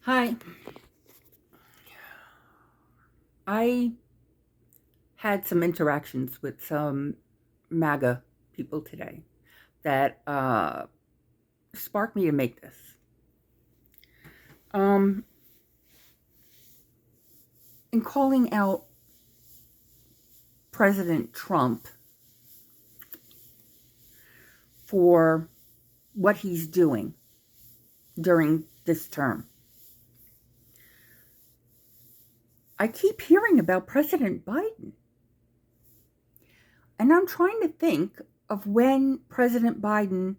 Hi. I had some interactions with some MAGA people today that sparked me to make this. Um, in calling out President Trump for what he's doing during this term, I keep hearing about President Biden. And I'm trying to think of when President Biden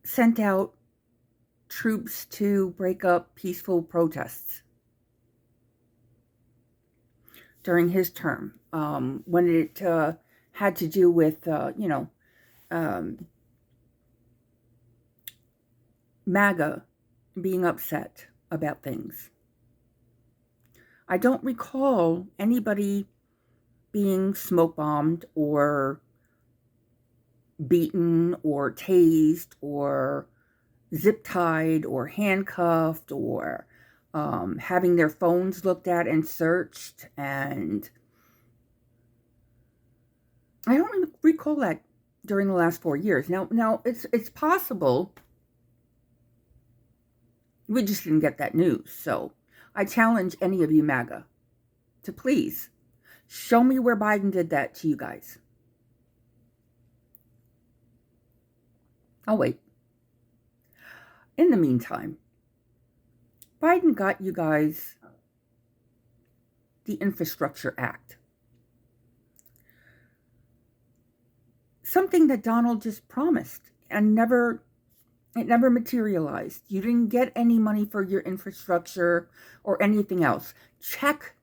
sent out troops to break up peaceful protests during his term, when it had to do with, MAGA being upset about things. I don't recall anybody being smoke bombed or beaten or tased or zip tied or handcuffed or having their phones looked at and searched, and I don't recall that during the last 4 years. Now it's possible we just didn't get that news. So I challenge any of you MAGA to please show me where Biden did that to you guys. I'll wait. In the meantime, Biden got you guys the Infrastructure Act. Something that Donald just promised and it never materialized. You didn't get any money for your infrastructure or anything else. Check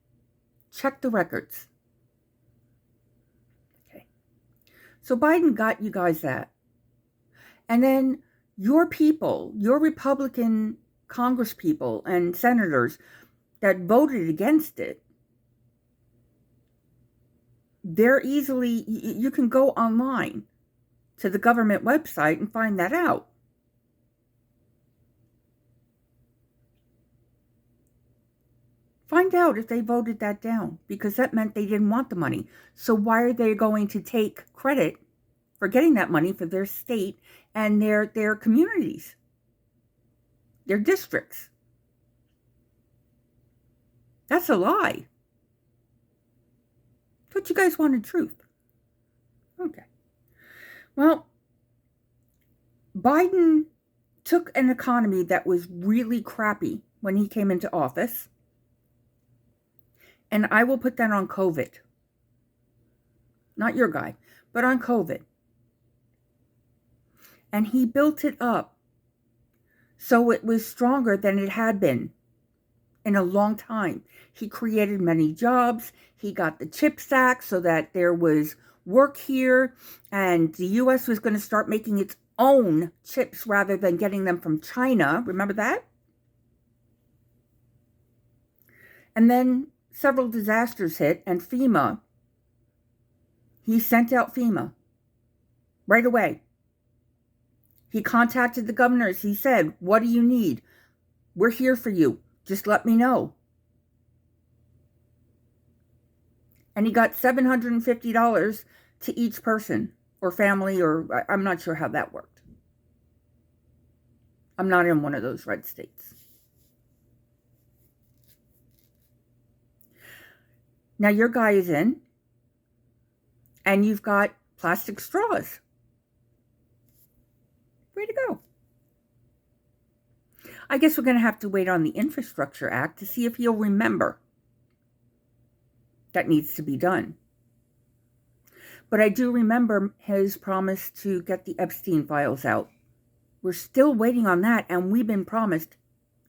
the records. Okay. So Biden got you guys that. And then your people, your Republican congresspeople and senators that voted against it, you can go online to the government website and find that out. Find out if they voted that down, because that meant they didn't want the money. So why are they going to take credit for getting that money for their state and their communities, their districts? That's a lie. But you guys wanted truth. Okay. Well, Biden took an economy that was really crappy when he came into office, and I will put that on COVID. Not your guy, but on COVID. And he built it up so it was stronger than it had been in a long time. He created many jobs. He got the CHIPS Act so that there was work here, and the U.S. was going to start making its own chips rather than getting them from China. Remember that? And then several disasters hit, and FEMA, he sent out FEMA right away. He contacted the governors. He said, what do you need? We're here for you. Just let me know. And he got $750 to each person or family, or I'm not sure how that worked. I'm not in one of those red states. Now your guy is in, and you've got plastic straws. Way to go. I guess we're going to have to wait on the Infrastructure Act to see if he'll remember that needs to be done. But I do remember his promise to get the Epstein files out. We're still waiting on that, and we've been promised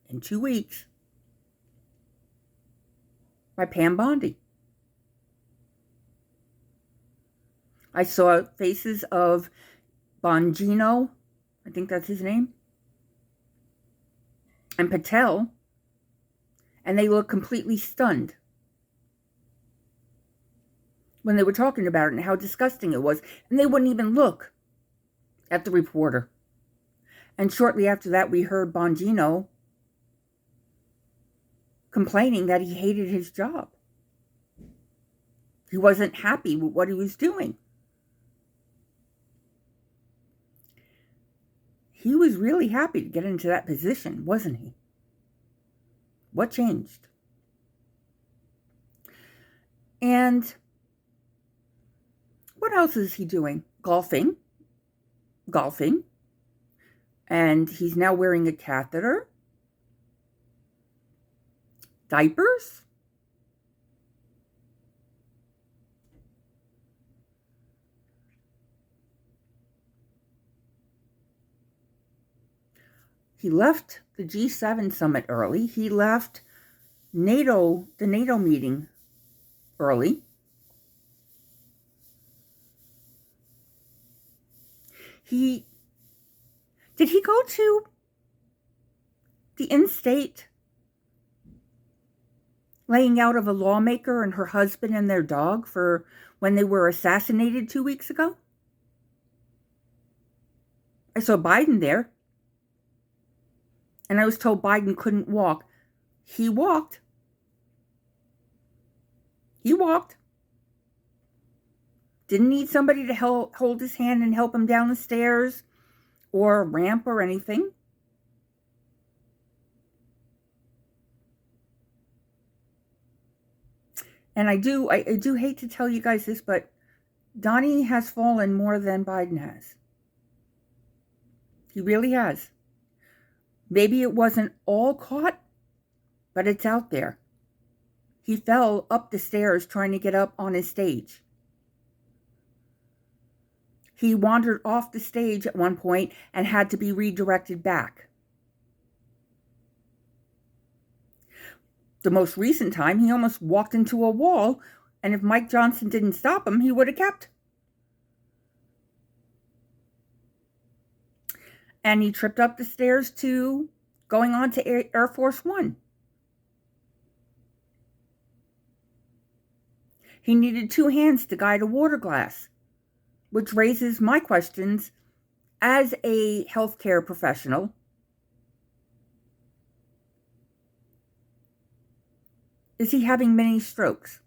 in 2 weeks by Pam Bondi. I saw faces of Bongino, I think that's his name, and Patel, and they look completely stunned when they were talking about it and how disgusting it was, and they wouldn't even look at the reporter. And shortly after that, we heard Bongino complaining that he hated his job. He wasn't happy with what he was doing. He was really happy to get into that position, wasn't he? What changed? And what else is he doing? Golfing. And he's now wearing a catheter. Diapers. He left the G7 summit early. He left the NATO meeting early. Did he go to the in-state laying out of a lawmaker and her husband and their dog for when they were assassinated 2 weeks ago? I saw Biden there. And I was told Biden couldn't walk. He walked. He walked. Didn't need somebody to hold his hand and help him down the stairs or a ramp or anything. And I do hate to tell you guys this, but Donnie has fallen more than Biden has. He really has. Maybe it wasn't all caught, but it's out there. He fell up the stairs trying to get up on his stage. He wandered off the stage at one point and had to be redirected back. The most recent time, he almost walked into a wall, and if Mike Johnson didn't stop him, he would have kept. And he tripped up the stairs to going on to Air Force One. He needed 2 hands to guide a water glass, which raises my questions as a healthcare professional. Is he having many strokes?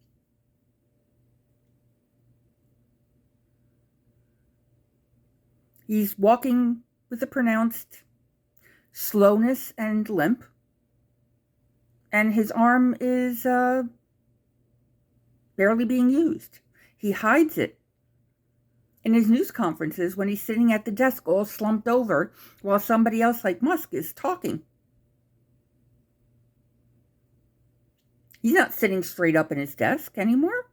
He's walking with a pronounced slowness and limp, and his arm is barely being used. He hides it in his news conferences when he's sitting at the desk all slumped over while somebody else like Musk is talking. He's not sitting straight up in his desk anymore.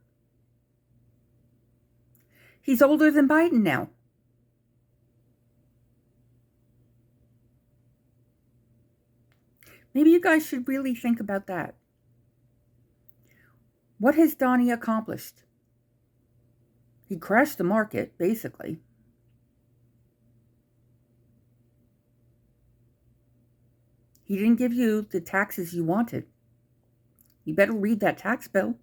He's older than Biden now. Maybe you guys should really think about that. What has Donnie accomplished? He crashed the market, basically. He didn't give you the taxes you wanted. You better read that tax bill.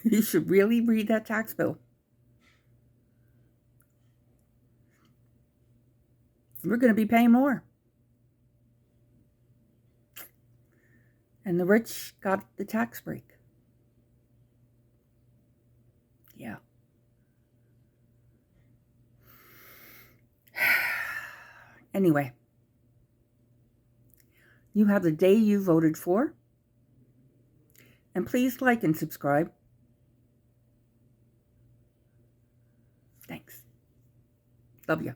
You should really read that tax bill. We're going to be paying more. And the rich got the tax break. Yeah. Anyway, you have the day you voted for. And please like and subscribe. Thanks. Love you.